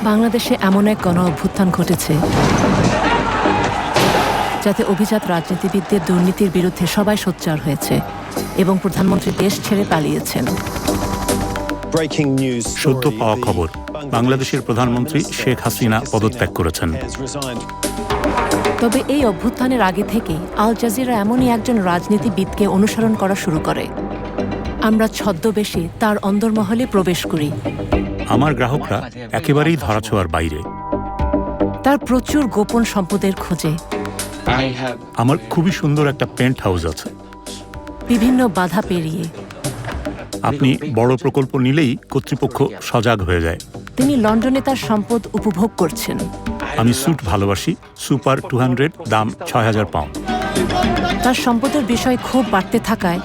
বাংলাদেশে এমন এক গণ অভ্যুত্থান ঘটেছে যাতে অভিজাত রাজনীতিবিদদের দুর্নীতির বিরুদ্ধে সবাই সোচ্চার হয়েছে এবং প্রধানমন্ত্রী দেশ ছেড়ে পালিয়েছেন। সদ্য পাওয়া খবর, বাংলাদেশের প্রধানমন্ত্রী শেখ হাসিনা পদত্যাগ করেছেন। তবে এই অভ্যুত্থানের আগে থেকেই আল জাজিরা এমনই একজন রাজনীতিবিদকে অনুসরণ করা শুরু করে। আমরা ছদ্মবেশে তার অন্দরমহলে প্রবেশ করি। আমার গ্রাহকরা একেবারেই ধরাছোঁয়ার বাইরে। তার প্রচুর গোপন সম্পদের খোঁজে। আমার খুবই সুন্দর একটা পেন্ট হাউস আছে। বিভিন্ন বাধা পেরিয়ে আপনি বড় প্রকল্প নিলেই কর্তৃপক্ষ সজাগ হয়ে যায়। তিনি লন্ডনে তার সম্পদ উপভোগ করছেন। আমি স্যুট ভালোবাসি। সুপার 200, দাম ৬,০০০ পাউন্ড। তার সম্পদের বিষয় খুব বাড়তে থাকায়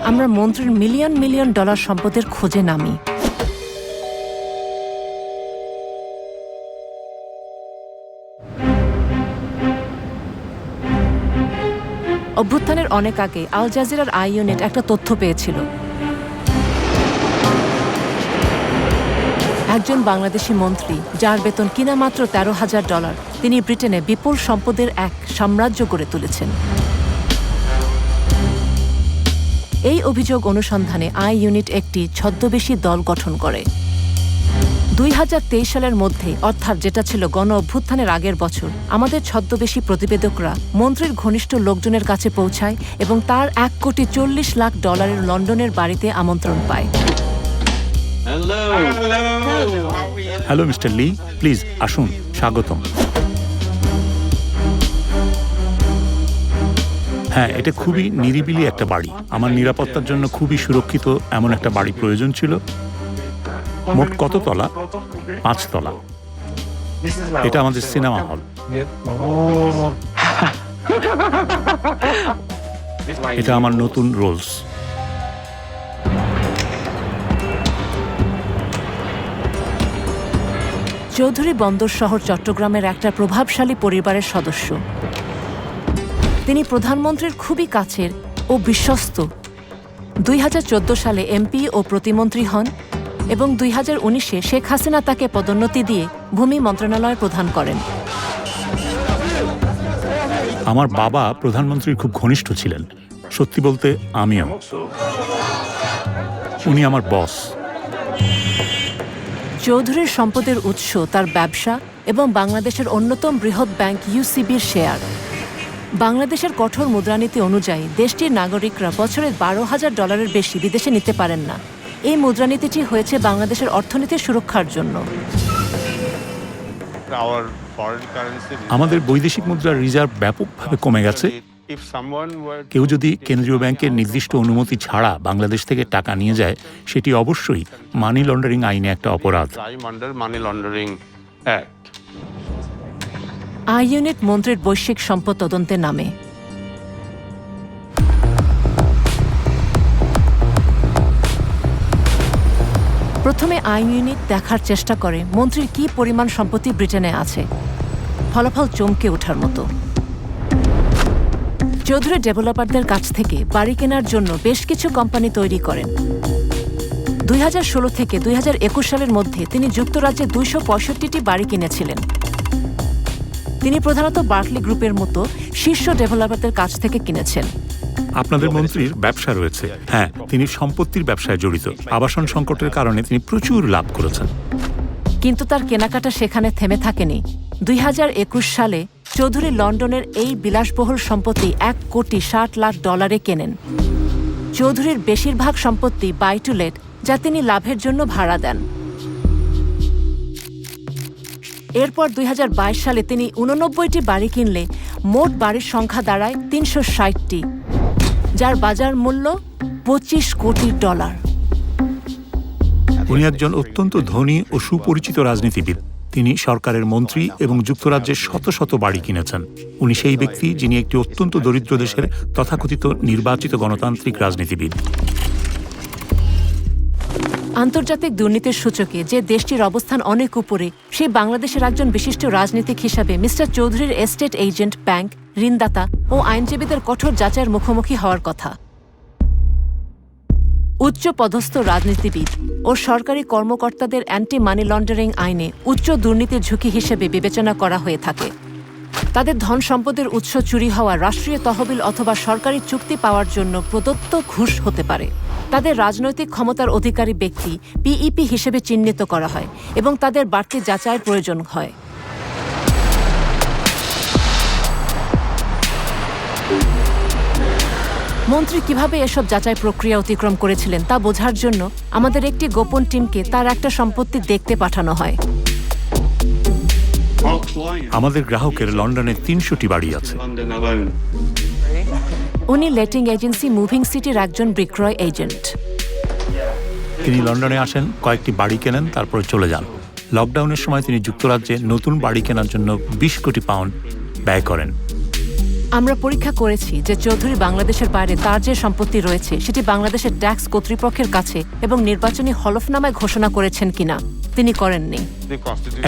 আমরা মন্ত্রীর মিলিয়ন মিলিয়ন ডলার সম্পদের খোঁজে নামি। অভ্যুত্থানের অনেক আগে আল জাজিরার আই ইউনিট একটা তথ্য পেয়েছিল। একজন বাংলাদেশি মন্ত্রী, যার বেতন কিনা মাত্র $13,000, তিনি ব্রিটেনে বিপুল সম্পদের এক সাম্রাজ্য গড়ে তুলেছেন। এই অভিযোগ অনুসন্ধানে আই ইউনিট একটি ছদ্মবেশী দল গঠন করে। 2023 সালের মধ্যে, অর্থাৎ যেটা ছিল গণ অভ্যুত্থানের আগের বছর, আমাদের ছদ্মবেশী প্রতিবেদকরা মন্ত্রীর ঘনিষ্ঠ লোকজনের কাছে পৌঁছায় এবং তার $1,40,00,000 লন্ডনের বাড়িতে আমন্ত্রণ পায়। হ্যালো মিস্টার লি, প্লিজ আসুন, স্বাগতম। হ্যাঁ, এটা খুবই নিরিবিলি একটা বাড়ি। আমার নিরাপত্তার জন্য খুবই সুরক্ষিত এমন একটা বাড়ি প্রয়োজন ছিল। মোট কত তলা? 5 তলা। এটা আমাদের সিনেমা হল। এটা আমার নতুন রোলস। চৌধুরী বন্দর শহর চট্টগ্রামের একটা প্রভাবশালী পরিবারের সদস্য। তিনি প্রধানমন্ত্রীর খুবই কাছের ও বিশ্বস্ত। 2014 সালে এমপি ও প্রতিমন্ত্রী হন এবং 2019-এ শেখ হাসিনা তাকে পদোন্নতি দিয়ে ভূমি মন্ত্রণালয় প্রধান করেন। আমার বাবা প্রধানমন্ত্রীর খুব ঘনিষ্ঠ ছিলেন। সত্যি বলতে আমিও। উনি আমার বস। চৌধুরীর সম্পদের উৎস তার ব্যবসা এবং বাংলাদেশের অন্যতম বৃহৎ ব্যাংক ইউসিবির শেয়ার। বাংলাদেশের কঠোর মুদ্রানীতি অনুযায়ী দেশটির নাগরিকরা বছরে $12,000 বেশি বিদেশে নিতে পারেন না। এই মুদ্রানীতিটি হয়েছে বাংলাদেশের অর্থনীতির সুরক্ষার জন্য। আমাদের বৈদেশিক মুদ্রার রিজার্ভ ব্যাপকভাবে কমে গেছে। কেউ যদি কেন্দ্রীয় ব্যাংকের নির্দিষ্ট অনুমতি ছাড়া বাংলাদেশ থেকে টাকা নিয়ে যায়, সেটি অবশ্যই মানি লন্ডারিং আইনে একটা অপরাধ। আই ইউনিট মন্ত্রীর বৈশ্বিক সম্পদ তদন্তে নামে। প্রথমে আই ইউনিট দেখার চেষ্টা করে মন্ত্রীর কী পরিমাণ সম্পত্তি ব্রিটেনে আছে। ফলাফল চমকে ওঠার মতো। চৌধুরী ডেভেলপারদের কাছ থেকে বাড়ি কেনার জন্য বেশ কিছু কোম্পানি তৈরি করেন। 2016 থেকে 2021 সালের মধ্যে তিনি যুক্তরাজ্যে 265টি বাড়ি কিনেছিলেন। তিনি প্রধানত বার্কলি গ্রুপের মতো শীর্ষ ডেভেলপারদের কাছ থেকে কিনেছেন। আপনাদের মন্ত্রীর ব্যবসা রয়েছে। হ্যাঁ, তিনি সম্পত্তির ব্যবসায় জড়িত। আবাসন সংকটের কারণে তিনি প্রচুর লাভ করেছেন। কিন্তু তার কেনাকাটা সেখানে থেমে থাকেনি। 2021 সালে চৌধুরী লন্ডনের এই বিলাসবহুল সম্পত্তি $1,60,00,000 কেনেন। চৌধুরীর বেশিরভাগ সম্পত্তি বাই টু লেট, যা তিনি লাভের জন্য ভাড়া দেন। এরপর 2022 সালে তিনি 89টি বাড়ি কিনলে মোট বাড়ির সংখ্যা দাঁড়ায় 360টি, যার বাজার মূল্য $25 কোটি। উনি একজন অত্যন্ত ধনী ও সুপরিচিত রাজনীতিবিদ। তিনি সরকারের মন্ত্রী এবং যুক্তরাজ্যের শত শত বাড়ি কিনেছেন। উনি সেই ব্যক্তি যিনি একটি অত্যন্ত দরিদ্র দেশের তথাকথিত নির্বাচিত গণতান্ত্রিক রাজনীতিবিদ। আন্তর্জাতিক দুর্নীতির সূচকে যে দেশটির অবস্থান অনেক উপরে, সেই বাংলাদেশের একজন বিশিষ্ট রাজনীতিক হিসাবে মিস্টার চৌধুরীর এস্টেট এজেন্ট, ব্যাংক, ঋণদাতা ও আইনজীবীদের কঠোর যাচাইয়ের মুখোমুখি হওয়ার কথা। উচ্চ পদস্থ রাজনীতিবিদ ও সরকারি কর্মকর্তাদের অ্যান্টি মানি লন্ডারিং আইনে উচ্চ দুর্নীতির ঝুঁকি হিসেবে বিবেচনা করা হয়ে থাকে। তাদের ধন সম্পদের উৎস চুরি হওয়া রাষ্ট্রীয় তহবিল অথবা সরকারি চুক্তি পাওয়ার জন্য প্রদত্ত ঘুষ হতে পারে। তাদের রাজনৈতিক ক্ষমতার অধিকারী ব্যক্তি পিইপি হিসেবে চিহ্নিত করা হয় এবং তাদের বাড়তি যাচাইয়ের প্রয়োজন হয়। মন্ত্রী কিভাবে এসব যাচাই প্রক্রিয়া অতিক্রম করেছিলেন তা বোঝার জন্য আমাদের একটি গোপন টিমকে তার একটা সম্পত্তি দেখতে পাঠানো হয়। আমাদের গ্রাহকের লন্ডনে ৩০০টি বাড়ি আছে। উনি লেটিং এজেন্সি মুভিং সিটির একজন বিক্রয় এজেন্ট। তিনি লন্ডনে আসেন, কয়েকটি বাড়ি কেনেন, তারপরে চলে যান। লকডাউনের সময় তিনি যুক্তরাজ্যে নতুন বাড়ি কেনার জন্য ২০ কোটি পাউন্ড ব্যয় করেন। আমরা পরীক্ষা করেছি যে চৌধুরী বাংলাদেশের বাইরে তার যে সম্পত্তি রয়েছে সেটি বাংলাদেশের ট্যাক্স কর্তৃপক্ষের কাছে এবং নির্বাচনী হলফনামায় ঘোষণা করেছেন কিনা। তিনি করেননি।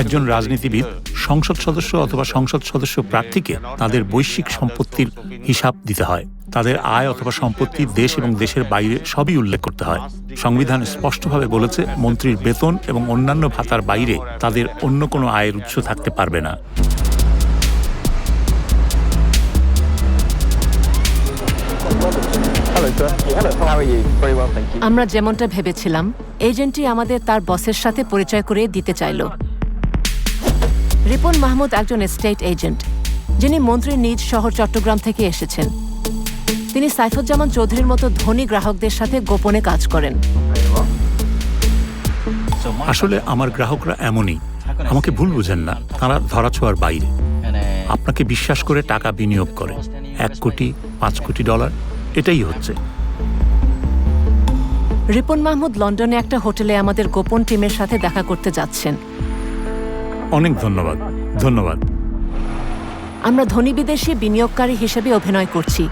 একজন রাজনীতিবিদ, সংসদ সদস্য অথবা সংসদ সদস্য প্রার্থীকে তাদের বৈশ্বিক সম্পত্তির হিসাব দিতে হয়। তাদের আয় অথবা সম্পত্তি দেশ এবং দেশের বাইরে সবই উল্লেখ করতে হয়। সংবিধান স্পষ্টভাবে বলেছে মন্ত্রীর বেতন এবং অন্যান্য ভাতার বাইরে তাদের অন্য কোনো আয়ের উৎস থাকতে পারবে না। আমরা যেমনটা ভেবেছিলাম, এজেন্টটি আমাদের তার বসের সাথে পরিচয় করে দিতে চাইল। রিপন মাহমুদ একজন এস্টেট এজেন্ট, যিনি মন্ত্রীর নিজ শহর চট্টগ্রাম থেকে এসেছেন। তিনি সাইফুজ্জামান চৌধুরীর মতো ধনী গ্রাহকদের সাথে গোপনে কাজ করেন। আসলে আমার গ্রাহকরা এমনই, আমাকে ভুল বুঝেন না, তারা ধরাছোঁয়ার বাইরে। আপনাকে বিশ্বাস করে টাকা বিনিয়োগ করে, 1 কোটি, 5 কোটি ডলার, এটাই হচ্ছে। রিপন মাহমুদ লন্ডনে একটা হোটেলে আমাদের গোপন টিমের সাথে দেখা করতে যাচ্ছেন। অনেক ধন্যবাদ। ধন্যবাদ। আমরা ধনী বিদেশি বিনিয়োগকারী হিসেবে অভিনয় করছি,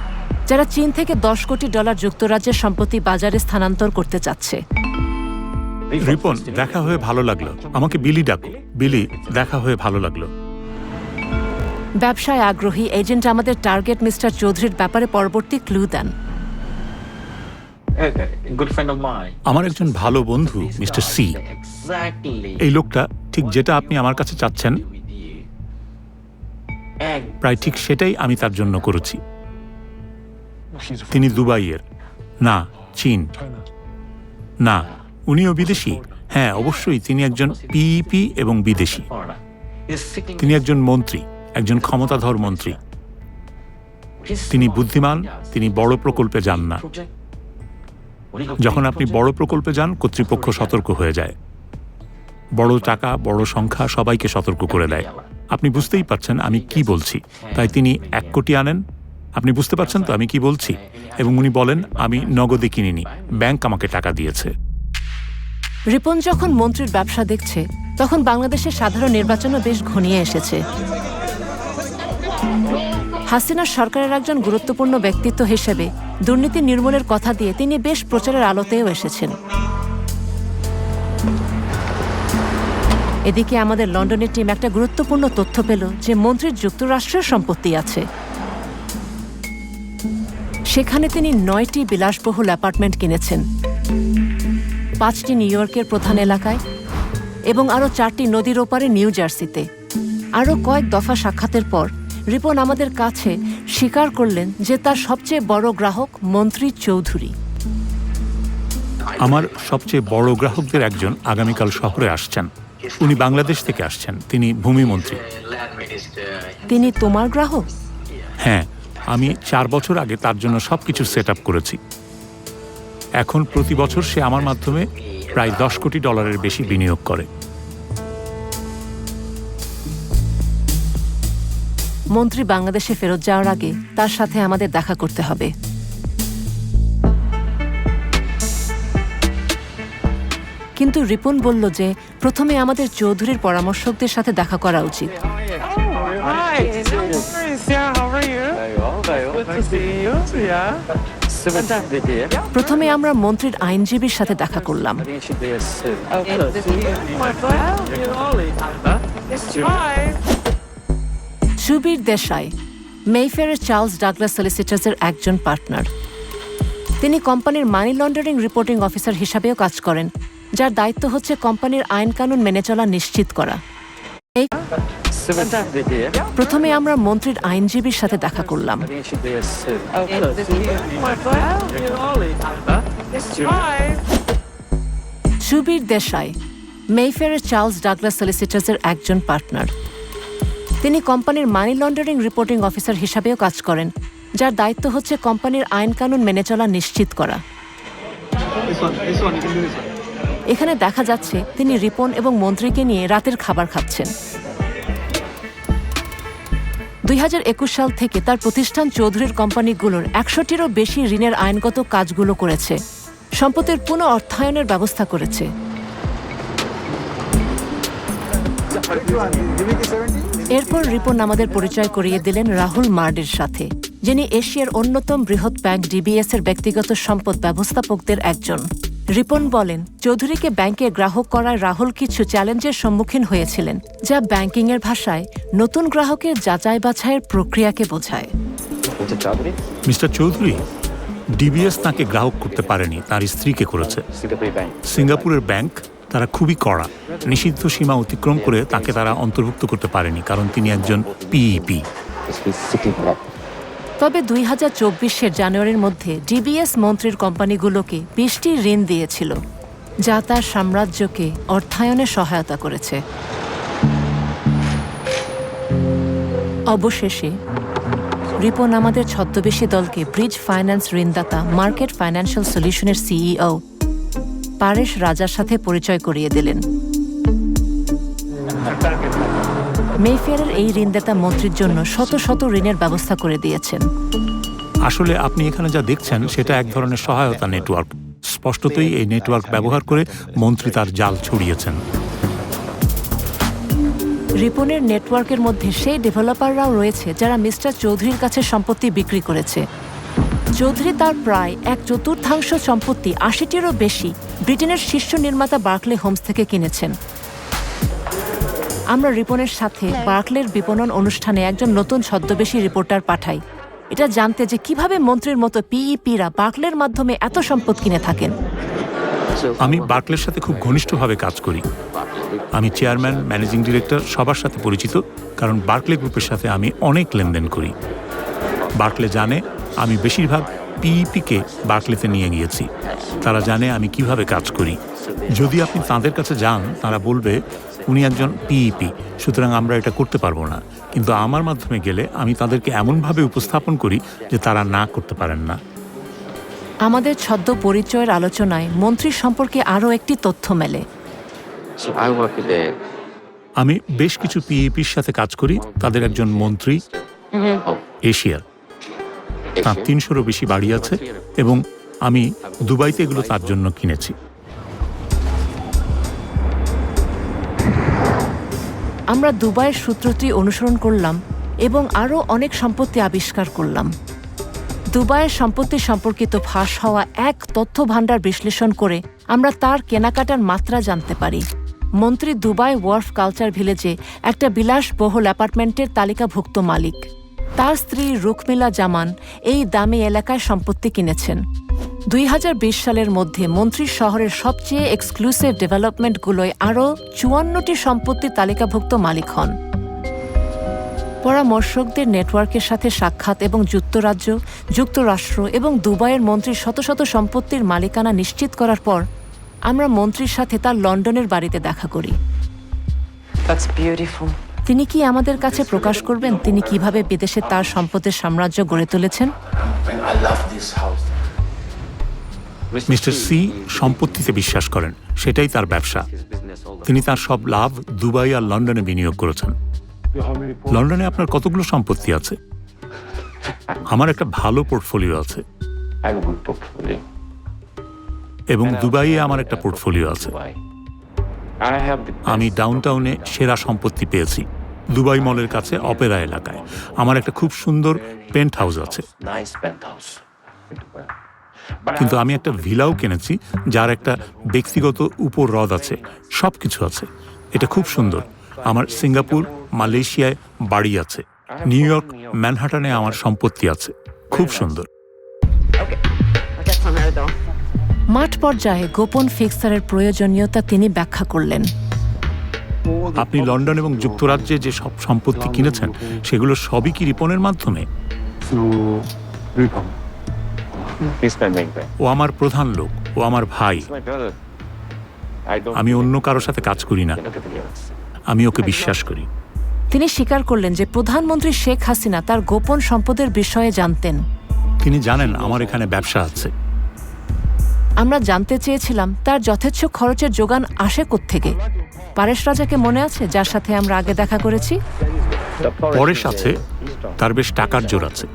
যারা চীন থেকে 10 কোটি ডলার যুক্তরাজ্যের সম্পত্তি বাজারে স্থানান্তর করতে চাচ্ছে। রিপন, দেখা হয়ে ভালো লাগলো। আমাকে বিলি ডাকো। বিলি, দেখা হয়ে ভালো লাগলো। ব্যবসায় আগ্রহী এজেন্ট আমাদের টার্গেট মিস্টার চৌধুরীর ব্যাপারে পরবর্তী ক্লু দেন। আমার একজন ভালো বন্ধু মিস্টার সি, এই লোকটা ঠিক যেটা আপনি আমার কাছে চাচ্ছেন, প্রায় ঠিক সেটাই আমি তার জন্য করেছি। তিনি দুবাইয়ের না, চীন না, উনিও বিদেশি। হ্যাঁ, অবশ্যই তিনি একজন পিইপি এবং বিদেশি। তিনি একজন মন্ত্রী, একজন ক্ষমতাধর মন্ত্রী। তিনি বুদ্ধিমান, তিনি বড় প্রকল্পে যান না। যখন আপনি বড় প্রকল্পে যান, কর্তৃপক্ষ সতর্ক হয়ে যায়। বড় টাকা, বড় সংখ্যা সবাইকে সতর্ক করে দেয়। আপনি বুঝতেই পারছেন আমি কি বলছি। তাই তিনি 1 কোটি আনেন। আপনি বুঝতে পারছেন তো আমি কি বলছি? এবং উনি বলেন আমি নগদে কিনিনি, ব্যাংক আমাকে টাকা দিয়েছে। রিপন যখন মন্ত্রীর ব্যবসা দেখছে, তখন বাংলাদেশের সাধারণ নির্বাচনও বেশ ঘনিয়ে এসেছে। হাসিনা সরকারের একজন গুরুত্বপূর্ণ ব্যক্তিত্ব হিসেবে দুর্নীতি নির্মূলের কথা দিয়ে তিনি বেশ প্রচারের আলোতেও এসেছেন। এদিকে আমাদের লন্ডনের টিম একটা গুরুত্বপূর্ণ তথ্য পেল যে মন্ত্রীর যুক্তরাষ্ট্রের সম্পত্তি আছে। সেখানে তিনি 9টি বিলাসবহুল অ্যাপার্টমেন্ট কিনেছেন, 5টি নিউ ইয়র্কের প্রধান এলাকায় এবং আরও 4টি নদীর ওপারে নিউ জার্সিতে। আরও কয়েক দফা সাক্ষাতের পর রিপন আমাদের কাছে স্বীকার করলেন যে তার সবচেয়ে বড় গ্রাহক মন্ত্রী চৌধুরী। আমার সবচেয়ে বড় গ্রাহকদের একজন আগামীকাল শহরে আসছেন। উনি বাংলাদেশ থেকে আসছেন। তিনি ভূমিমন্ত্রী। তিনি তোমার গ্রাহক? হ্যাঁ, আমি 4 বছর আগে তার জন্য সবকিছু সেট আপ করেছি। এখন প্রতি বছর সে আমার মাধ্যমে প্রায় 10 কোটি ডলারের বেশি বিনিয়োগ করে। মন্ত্রী বাংলাদেশে ফেরত যাওয়ার আগে তার সাথে আমাদের দেখা করতে হবে। কিন্তু রিপন বলল যে প্রথমে আমাদের চৌধুরীর পরামর্শকদের সাথে দেখা করা উচিত। প্রথমে আমরা মন্ত্রীর আইনজীবীর সাথে দেখা করলাম। সুবীর দেশাই, মেইফেয়ারের চার্লস ডাগলাস সলিসিটার্সের একজন পার্টনার। তিনি কোম্পানির মানি লন্ডারিং রিপোর্টিং অফিসার হিসাবেও কাজ করেন, যার দায়িত্ব হচ্ছে কোম্পানির আইন কানুন মেনে চলা নিশ্চিত করা। প্রথমে আমরা মন্ত্রীর আইনজীবীর সাথে দেখা করলাম। সুবীর দেশাই, মেইফেয়ারের চার্লস ডাগলাস সলিসিটার্সের একজন পার্টনার। তিনি কোম্পানির মানি লন্ডারিং রিপোর্টিং অফিসার হিসাবেও কাজ করেন, যার দায়িত্ব হচ্ছে কোম্পানির আইন কানুন মেনে চলা নিশ্চিত করা। এখানে দেখা যাচ্ছে তিনি রিপন এবং মন্ত্রীকে নিয়ে রাতের খাবার খাচ্ছেন। 2021 সাল থেকে তার প্রতিষ্ঠান চৌধুরীর কোম্পানিগুলোর 100টিরও বেশি ঋণের আইনগত কাজগুলো করেছে, সম্পত্তির পুনঃ অর্থায়নের ব্যবস্থা করেছে। এরপর রিপন আমাদের পরিচয় করিয়ে দিলেন রাহুল মার্ডের সাথে, যিনি এশিয়ার অন্যতম বৃহৎ ব্যাংক ডিবিএস এর ব্যক্তিগত সম্পদ ব্যবস্থাপকদের একজন। রিপন বলেন, চৌধুরীকে ব্যাংকে গ্রাহক করায় রাহুল কিছু চ্যালেঞ্জের সম্মুখীন হয়েছিলেন, যা ব্যাংকিংয়ের ভাষায় নতুন গ্রাহকের যাচাই বাছাইয়ের প্রক্রিয়াকে বোঝায়। মিস্টার চৌধুরী, ডিবিএস তাকে গ্রাহক করতে পারেনি, তার স্ত্রীকে করেছে। সিঙ্গাপুরের ব্যাংক তারা খুবই কড়া, নিষিদ্ধ সীমা অতিক্রম করে তাকে তারা অন্তর্ভুক্ত করতে পারেনি, কারণ তিনি একজন পিইপি। তবে 2024 জানুয়ারির মধ্যে ডিবিএস মন্ত্রীর কোম্পানিগুলোকে 20টি ঋণ দিয়েছিল, যা তার সাম্রাজ্যকে অর্থায়নে সহায়তা করেছে। অবশেষে রিপন আমাদের ছদ্মবেশী দলকে ব্রিজ ফাইন্যান্স ঋণদাতা মার্কেট ফাইন্যান্সিয়াল সলিউশনের সিইও পারেশ রাজার সাথে পরিচয় করিয়ে দিলেন। মেইফেয়ারের এই ঋণদাতা মন্ত্রীর জন্য শত শত ঋণের ব্যবস্থা করে দিয়েছেন। আসলে আপনি এখানে যা দেখছেন সেটা এক ধরনের সহায়তা নেটওয়ার্ক। স্পষ্টতই এই নেটওয়ার্ক ব্যবহার করে মন্ত্রী তার জাল ছড়িয়েছেন। রিপনের নেটওয়ার্কের মধ্যে সেই ডেভেলপাররাও রয়েছে যারা মিস্টার চৌধুরীর কাছে সম্পত্তি বিক্রি করেছে। চৌধুরী তার প্রায় 1/4 সম্পত্তি, 80টিরও বেশি, ব্রিটেনের শীর্ষ নির্মাতা বার্কলে হোমস থেকে কিনেছেন। আমরা রিপনের সাথে বার্কলের বিপণন অনুষ্ঠানে একজন নতুন ছদ্মবেশী রিপোর্টার পাঠাই, এটা জানতে যে কিভাবে মন্ত্রীর মতো পিইপিরা বার্কলের মাধ্যমে এত সম্পদ কিনে থাকেন। আমি বার্কলের সাথে খুব ঘনিষ্ঠভাবে কাজ করি। আমি চেয়ারম্যান, ম্যানেজিং ডিরেক্টর সবার সাথে পরিচিত, কারণ বার্কলে গ্রুপের সাথে আমি অনেক লেনদেন করি। বার্কলে জানে আমি বেশিরভাগ পিইপিকে বার্কলেতে নিয়ে গিয়েছি। তারা জানে আমি কিভাবে কাজ করি। যদি আপনি তাদের কাছে যান, তারা বলবে উনি একজন পিইপি, সুতরাং আমরা এটা করতে পারবো না। কিন্তু আমার মাধ্যমে গেলে আমি তাদেরকে এমনভাবে উপস্থাপন করি যে তারা না করতে পারেন না। আমাদের ছদ্ম পরিচয়ের আলোচনায় মন্ত্রী সম্পর্কে আরও একটি তথ্য মেলে। আমি বেশ কিছু পিইপির সাথে কাজ করি। তাদের একজন মন্ত্রী এশিয়ার, তার 300-রও বেশি বাড়ি আছে এবং আমি দুবাইতে এগুলো তার জন্য কিনেছি। আমরা দুবাইয়ের সূত্রটি অনুসরণ করলাম এবং আরও অনেক সম্পত্তি আবিষ্কার করলাম। দুবাইয়ের সম্পত্তি সম্পর্কিত ফাঁস হওয়া এক তথ্য ভাণ্ডার বিশ্লেষণ করে আমরা তার কেনাকাটার মাত্রা জানতে পারি। মন্ত্রী দুবাই ওয়ার্ফ কালচার ভিলেজে একটা বিলাসবহুল অ্যাপার্টমেন্টের তালিকাভুক্ত মালিক। তার স্ত্রী রুকমিলা জামান এই দামি এলাকায় সম্পত্তি কিনেছেন। 2020 সালের মধ্যে মন্ত্রী শহরের সবচেয়ে এক্সক্লুসিভ ডেভেলপমেন্টগুলোয় আরও 54টি সম্পত্তির তালিকাভুক্ত মালিক হন। পরামর্শকদের নেটওয়ার্কের সাথে সাক্ষাৎ এবং যুক্তরাজ্য, যুক্তরাষ্ট্র এবং দুবাইয়ের মন্ত্রীর শত শত সম্পত্তির মালিকানা নিশ্চিত করার পর আমরা মন্ত্রীর সাথে তার লন্ডনের বাড়িতে দেখা করি। তিনি কি আমাদের কাছে প্রকাশ করবেন তিনি কিভাবে বিদেশে তার সম্পদের সাম্রাজ্য গড়ে তুলেছেন? মিস্টার সি সম্পত্তিতে বিশ্বাস করেন, সেটাই তার ব্যবসা। তিনি তার সব লাভ দুবাই আর লন্ডনে বিনিয়োগ করেছেন। লন্ডনে আপনার কতগুলো সম্পত্তি আছে? আমার একটা ভালো পোর্টফোলিও আছে এবং দুবাইয়ে আমার একটা পোর্টফোলিও আছে। আমি ডাউনটাউনে সেরা সম্পত্তি পেয়েছি, দুবাই মলের কাছে অপেরা এলাকায়। আমার একটা খুব সুন্দর পেন্ট হাউস আছে, কিন্তু আমি একটা ভিলাও কিনেছি যার একটা ব্যক্তিগত উপর হ্রদ আছে, সব কিছু আছে। এটা খুব সুন্দর। আমার সিঙ্গাপুর, মালয়েশিয়ায় বাড়ি আছে, নিউ ইয়র্ক, ম্যানহাটনে আমার সম্পত্তি আছে, খুব সুন্দর। মাঠ পর্যায়ে গোপন ফিক্সারের প্রয়োজনীয়তা তিনি ব্যাখ্যা করলেন। আপনি লন্ডন এবং যুক্তরাজ্যে যে সব সম্পত্তি কিনেছেন সেগুলো সবই কি রিপনের মাধ্যমে? ও আমার প্রধান লোক, ও আমার ভাই। আমি অন্য কারোর সাথে কাজ করি না, আমি ওকে বিশ্বাস করি। তিনি স্বীকার করলেন যে প্রধানমন্ত্রী শেখ হাসিনা তার গোপন সম্পদের বিষয়ে জানতেন। তিনি জানেন আমার এখানে ব্যবসা আছে। আমরা জানতে চেয়েছিলাম তার যথেচ্ছ খরচের যোগান আসে কোত্থেকে। পারেশ রাজাকে মনে আছে, যার সাথে আমরা আগে দেখা করেছি? পরেশ আছে, তার বেশ টাকার জোর আছে।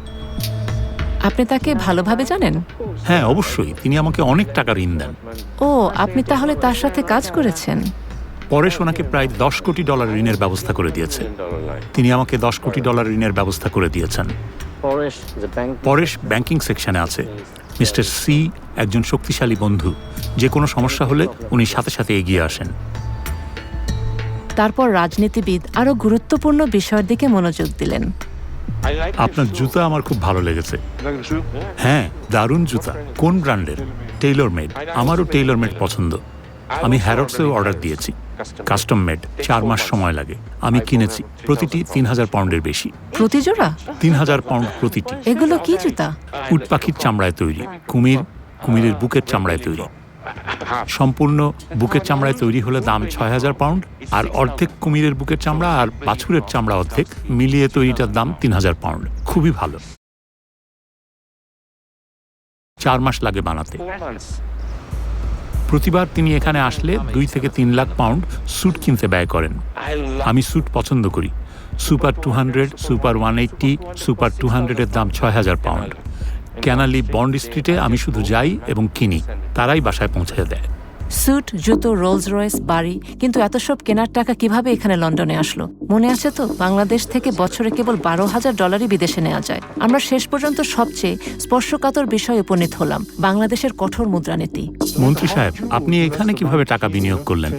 আপনি তাকে ভালোভাবে জানেন? হ্যাঁ, অবশ্যই। তিনি আমাকে অনেক টাকা ঋণ দেন। ও, আপনি তাহলে তার সাথে কাজ করেছেন? পরেশ ওনাকে প্রায় $10 কোটি ঋণের ব্যবস্থা করে দিয়েছে। তিনি আমাকে $10 কোটি ঋণের ব্যবস্থা করে দিয়েছেন। পরেশ ব্যাংকিং সেকশনে আছে। মিস্টার সি একজন শক্তিশালী বন্ধু। যে কোনো সমস্যা হলে উনি সাথে সাথে এগিয়ে আসেন। তারপর রাজনীতিবিদ আরও গুরুত্বপূর্ণ বিষয়ের দিকে মনোযোগ দিলেন। আপনার জুতা আমার খুব ভালো লেগেছে। হ্যাঁ, দারুণ জুতা। কোন ব্র্যান্ডের? Taylor made. আমারও টেইলর মেড পছন্দ। আমি হ্যারোডসেও অর্ডার দিয়েছি, কাস্টম মেড। 4 মাস সময় লাগে। আমি কিনেছি। প্রতিটি 3000 পাউন্ডের বেশি। প্রতি জোড়া? 3000 পাউন্ড প্রতিটি। এগুলো কি জুতা? উট পাখির চামড়ায় তৈরি। কুমিরের বুকের চামড়ায় তৈরি। সম্পূর্ণ বুকের চামড়ায় তৈরি হলে দাম 6000 পাউন্ড, আর অর্ধেক কুমিরের বুকের চামড়া আর বাছুরের চামড়া অর্ধেক মিলিয়ে তৈরিটার দাম 3000 পাউন্ড। খুবই ভালো। 4 মাস লাগে বানাতে। প্রতিবার তিনি এখানে আসলে 2 থেকে 3 লাখ পাউন্ড স্যুট কিনতে ব্যয় করেন। আমি স্যুট পছন্দ করি। সুপার 200, সুপার 180, সুপার 200-এর দাম 6000 পাউন্ড। ক্যানালি বন্ড স্ট্রিটে আমি শুধু যাই এবং কিনি, তারাই বাসায় পৌঁছে দেয়। স্যুট, জুতো, রোলস রয়েস, বাড়ি। কিন্তু এত সব কেনার টাকা কিভাবে এখানে লন্ডনে আসলো? মনে আছে তো, বাংলাদেশ থেকে বছরে কেবল $12,000 বিদেশে নেওয়া যায়। আমরা শেষ পর্যন্ত সবচেয়ে স্পর্শকাতর বিষয়ে উপনীত হলাম, বাংলাদেশের কঠোর মুদ্রানীতি। মন্ত্রী সাহেব, আপনি এখানে কিভাবে টাকা বিনিয়োগ করলেন?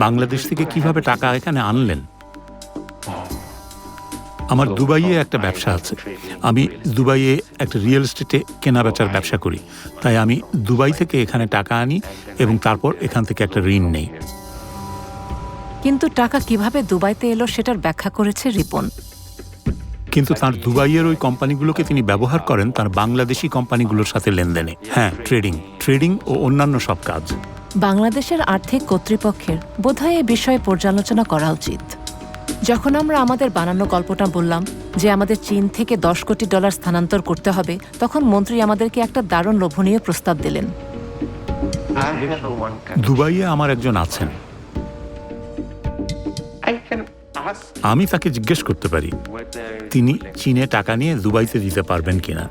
বাংলাদেশ থেকে কিভাবে টাকা এখানে আনলেন? আমার দুবাইয়ে একটা ব্যবসা আছে। আমি দুবাইয়ে একটা রিয়েল এস্টেটে কেনাবেচার ব্যবসা করি। তাই আমি দুবাই থেকে এখানে টাকা আনি এবং তারপর এখান থেকে একটা ঋণ নেই। কিন্তু টাকা কিভাবে দুবাইতে এলো সেটার ব্যাখ্যা করেছে রিপন। কিন্তু তার দুবাইয়ের ওই কোম্পানিগুলোকে তিনি ব্যবহার করেন তার বাংলাদেশি কোম্পানিগুলোর সাথে লেনদেনে। হ্যাঁ, ট্রেডিং ও অন্যান্য সব কাজ। বাংলাদেশের আর্থিক কর্তৃপক্ষের বোধহয় এ বিষয়ে পর্যালোচনা করা উচিত। যখন আমরা আমাদের বানানো গল্পটা বললাম যে আমাদের চীন থেকে $10 কোটি স্থানান্তর করতে হবে, তখন মন্ত্রী আমাদেরকে একটা দারুণ লোভনীয় প্রস্তাব দিলেন। দুবাইয়ে আমার একজন আছেন। আমি তাকে জিজ্ঞেস করতে পারি তিনি চীনে টাকা নিয়ে দুবাইতে দিতে পারবেন কিনা।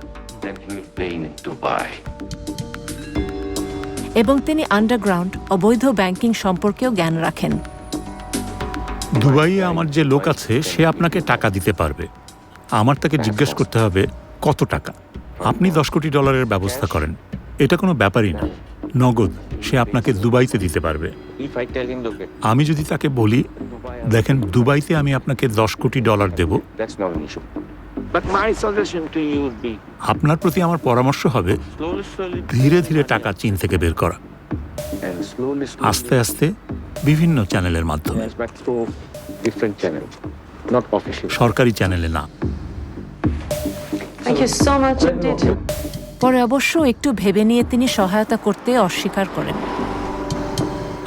এবং তিনি আন্ডারগ্রাউন্ড অবৈধ ব্যাংকিং সম্পর্কেও জ্ঞান রাখেন। দুবাইয়ে আমার যে লোক আছে সে আপনাকে টাকা দিতে পারবে। আমার তাকে জিজ্ঞেস করতে হবে কত টাকা। আপনি $10 কোটি ব্যবস্থা করেন, এটা কোনো ব্যাপারই না। নগদ সে আপনাকে দুবাইতে দিতে পারবে। আমি যদি তাকে বলি, দেখেন দুবাইতে আমি আপনাকে $10 কোটি দেব, আপনার প্রতি আমার পরামর্শ হবে ধীরে ধীরে টাকা চীন থেকে বের করা, আস্তে আস্তে বিভিন্ন চ্যানেলের মাধ্যমে, সরকারি চ্যানেলে না। পরে অবশ্য একটু ভেবে নিয়ে তিনি সহায়তা করতে অস্বীকার করেন।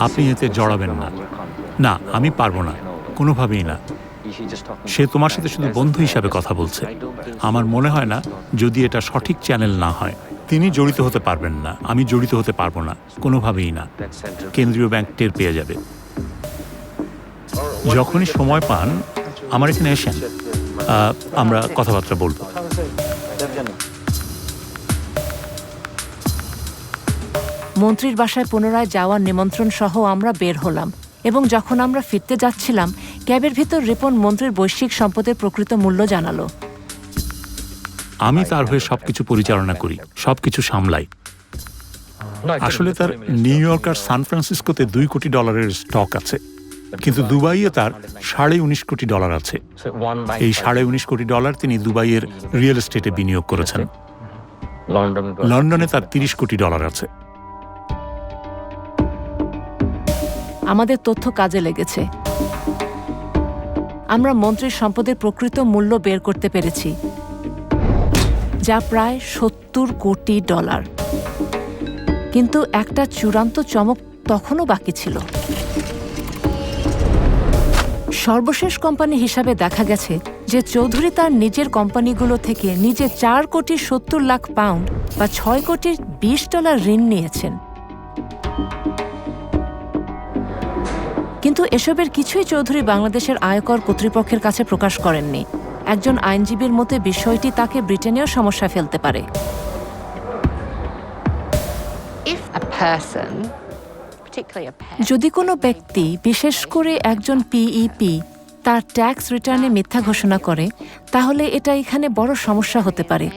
আপনি এতে জড়াবেন না। না, আমি পারবো না, কোনোভাবেই না। সে তোমার সাথে শুধু বন্ধু হিসাবে কথা বলছে। আমার মনে হয় না, যদি এটা সঠিক চ্যানেল না হয়। তিনি জড়িত হতে পারবেন না, আমি জড়িত হতে পারবো না, কোনোভাবেই না। কেন্দ্রীয় ব্যাংক টের পেয়ে যাবে। যখনই সময় পান আমার এখানে এসেন, আমরা কথাবার্তা বলবো। মন্ত্রীর বাসায় পুনরায় যাওয়ার নিমন্ত্রণ সহ আমরা বের হলাম, এবং যখন আমরা ফিরতে যাচ্ছিলাম ক্যাবের ভিতর রিপন মন্ত্রীর বৈশ্বিক সম্পদের প্রকৃত মূল্য জানালো। আমি তার হয়ে সবকিছু পরিচালনা করি, সবকিছু সামলাই। আসলে তার নিউ ইয়র্ক আর সান ফ্রান্সিসকোতে $2 কোটি স্টক আছে, কিন্তু দুবাইয়ে তার $19.5 কোটি আছে। এই $19.5 কোটি তিনি দুবাইয়ের রিয়েল এস্টেটে বিনিয়োগ করেছেন। লন্ডনে তার ৩০ কোটি ডলার আছে। আমাদের তথ্য কাজে লেগেছে। আমরা মন্ত্রীর সম্পদের প্রকৃত মূল্য বের করতে পেরেছি, যা প্রায় ৭০ কোটি ডলার। কিন্তু একটা চূড়ান্ত চমক তখনও বাকি ছিল। সর্বশেষ কোম্পানি হিসাবে দেখা গেছে যে চৌধুরী তার নিজের কোম্পানিগুলো থেকে নিজে ৪ কোটি ৭০ লাখ পাউন্ড বা ৬ কোটি ২০ ডলার ঋণ নিয়েছেন। কিন্তু এসবের কিছুই চৌধুরী বাংলাদেশের আয়কর কর্তৃপক্ষের কাছে প্রকাশ করেননি। একজন আইনজীবীর মতে বিষয়টি তাকে ব্রিটেনেও সমস্যা ফেলতে পারে। যদি কোনো ব্যক্তি, বিশেষ করে একজন পিইপি, তার ট্যাক্স রিটার্নে মিথ্যা ঘোষণা করে, তাহলে এটা এখানে বড় সমস্যা হতে পারে।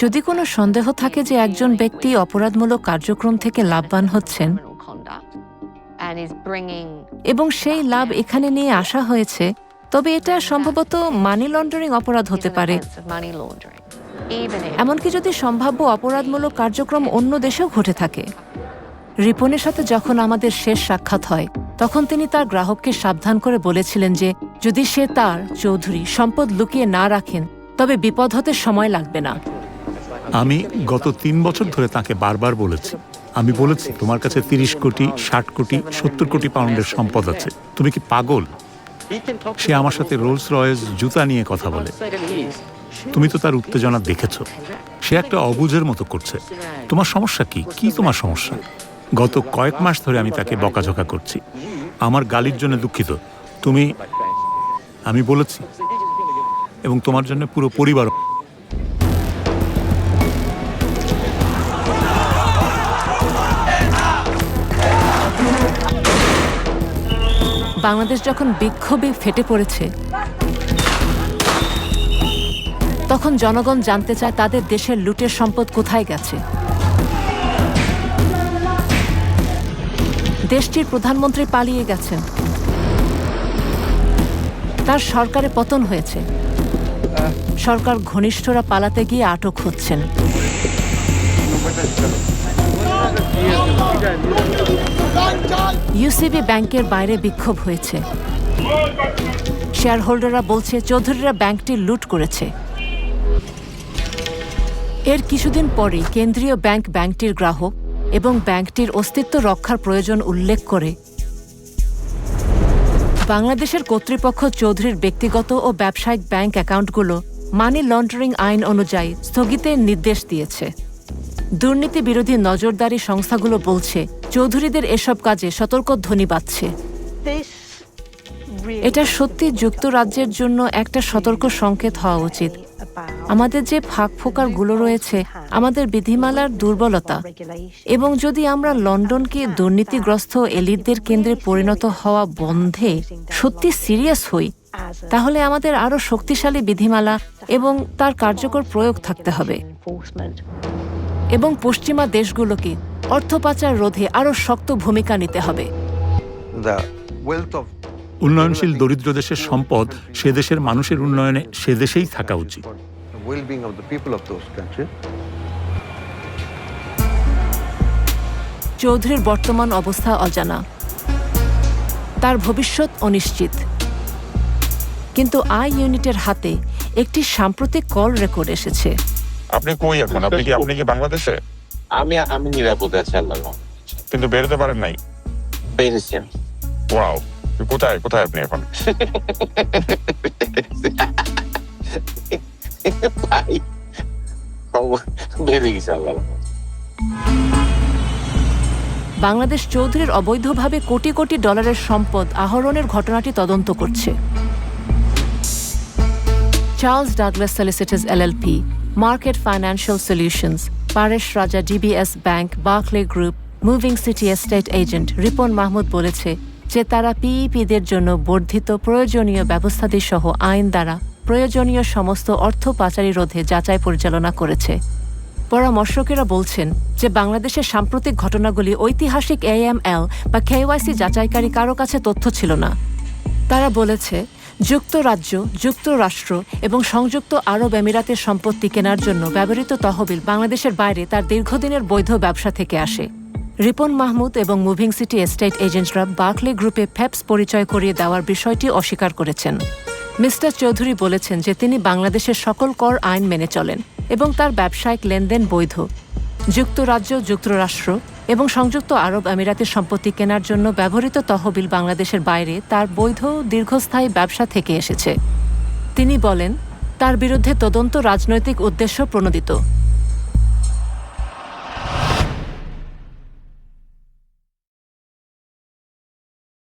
যদি কোনো সন্দেহ থাকে যে একজন ব্যক্তি অপরাধমূলক কার্যক্রম থেকে লাভবান হচ্ছেন এবং সেই লাভ এখানে নিয়ে আসা হয়েছে, তবে এটা সম্ভবত মানি লন্ডারিং অপরাধ হতে পারে। এমনকি যদি সম্ভাব্য অপরাধমূলক কার্যক্রম অন্য দেশেও ঘটে থাকে। রিপনের সাথে যখন আমাদের শেষ সাক্ষাৎ হয়, তখন তিনি তার গ্রাহককে সাবধান করে বলেছিলেন যে যদি সে তার চৌধুরী সম্পদ লুকিয়ে না রাখেন, তবে বিপদ হতে সময় লাগবে না। আমি গত ৩ বছর ধরে তাকে বারবার বলেছি, আমি বলেছি তোমার কাছে ৩০ কোটি, ৬০ কোটি, ৭০ কোটি পাউন্ডের সম্পদ আছে, তুমি কি পাগল? সে আমার সাথে রোলস রয়েস জুতা নিয়ে কথা বলে। তুমি তো তার উত্তেজনা দেখেছ। সে একটা অবুঝের মতো করছে। তোমার সমস্যা কি? কি তোমার সমস্যা? গত কয়েক মাস ধরে আমি তাকে বকাঝকা করছি। আমার গালির জন্য দুঃখিত। আমি বলেছি, এবং তোমার জন্য পুরো পরিবার। বাংলাদেশ যখন বিক্ষোভে ফেটে পড়েছে, তখন জনগণ জানতে চায় তাদের দেশের লুটের সম্পদ কোথায় গেছে। দেশটির প্রধানমন্ত্রী পালিয়ে গেছেন, তার সরকারে পতন হয়েছে, সরকার ঘনিষ্ঠরা পালাতে গিয়ে আটক হচ্ছেন। ইউসিবি ব্যাংকের বাইরে বিক্ষোভ হয়েছে। শেয়ার হোল্ডাররা বলছে চৌধুরীরা ব্যাংকটি লুট করেছে। এর কিছুদিন পরেই কেন্দ্রীয় ব্যাংক ব্যাংকটির গ্রাহক এবং ব্যাংকটির অস্তিত্ব রক্ষার প্রয়োজন উল্লেখ করে বাংলাদেশের কর্তৃপক্ষ চৌধুরীর ব্যক্তিগত ও ব্যবসায়িক ব্যাংক অ্যাকাউন্টগুলো মানি লন্ডারিং আইন অনুযায়ী স্থগিতের নির্দেশ দিয়েছে। দুর্নীতি বিরোধী নজরদারি সংস্থাগুলো বলছে চৌধুরীদের এসব কাজে সতর্কধ্বনি বাজছে। এটা সত্যি যুক্তরাজ্যের জন্য একটা সতর্ক সংকেত হওয়া উচিত। আমাদের যে ফাঁকফোকরগুলো রয়েছে, আমাদের বিধিমালার দুর্বলতা, এবং যদি আমরা লন্ডনকে দুর্নীতিগ্রস্ত এলিটদের কেন্দ্রে পরিণত হওয়া বন্ধে সত্যি সিরিয়াস হই, তাহলে আমাদের আরও শক্তিশালী বিধিমালা এবং তার কার্যকর প্রয়োগ থাকতে হবে। এবং পশ্চিমা দেশগুলোকে অর্থ পাচার রোধে আরও শক্ত ভূমিকা নিতে হবে। উন্নয়নশীল দরিদ্র দেশের সম্পদ সে দেশের মানুষের উন্নয়নে সে দেশেই থাকা উচিত। চৌধুরীর বর্তমান অবস্থা অজানা, তার ভবিষ্যৎ অনিশ্চিত। কিন্তু আই ইউনিটের হাতে একটি সাম্প্রতিক কল রেকর্ড এসেছে। আপনি কই এখন? আপনি কি বাংলাদেশে? আমি নিরাপদে আছি, আল্লাহ। কিন্তু বেরোতে পারেন নাই? পেরেছি। ওয়াও, কোথায় কোথায় আপনি এখন? ভাই বেরিয়ে গেছে, আল্লাহ। বাংলাদেশ চৌধুরীর অবৈধভাবে কোটি কোটি ডলারের সম্পদ আহরণের ঘটনাটি তদন্ত করছে। Charles Douglas Solicitors LLP, Market Financial Solutions, Paresh Raja DBS Bank, Barclay Group, Moving City estate agent Ripon Mahmud বলেছে যে তারা পিইপিদের জন্য বর্ধিত প্রয়োজনীয় ব্যবস্থাদি সহ আইন দ্বারা প্রয়োজনীয় সমস্ত অর্থ পাচারি রোধে যাচাই পরিচালনা করেছে। পরামর্শকেরা বলছেন যে বাংলাদেশের সাম্প্রতিক ঘটনাগুলি ঐতিহাসিক AML বা KYC যাচাইকারী কারো কাছে তথ্য ছিল না। তারা বলেছে যুক্তরাজ্য, যুক্তরাষ্ট্র এবং সংযুক্ত আরব আমিরাতের সম্পত্তি কেনার জন্য ব্যবহৃত তহবিল বাংলাদেশের বাইরে তার দীর্ঘদিনের বৈধ ব্যবসা থেকে আসে। রিপন মাহমুদ এবং মুভিং সিটি এস্টেট এজেন্টরা বার্কলে গ্রুপে ফ্যাপস পরিচয় করিয়ে দেওয়ার বিষয়টি অস্বীকার করেছেন। মিস্টার চৌধুরী বলেছেন যে তিনি বাংলাদেশের সকল কর আইন মেনে চলেন এবং তার ব্যবসায়িক লেনদেন বৈধ। যুক্তরাজ্য, যুক্তরাষ্ট্র এবং সংযুক্ত আরব আমিরাতের সম্পত্তি কেনার জন্য ব্যবহৃত তহবিল বাংলাদেশের বাইরে তার বৈধ দীর্ঘস্থায়ী ব্যবসা থেকে এসেছে। তিনি বলেন, তার বিরুদ্ধে তদন্ত রাজনৈতিক উদ্দেশ্য প্রণোদিত।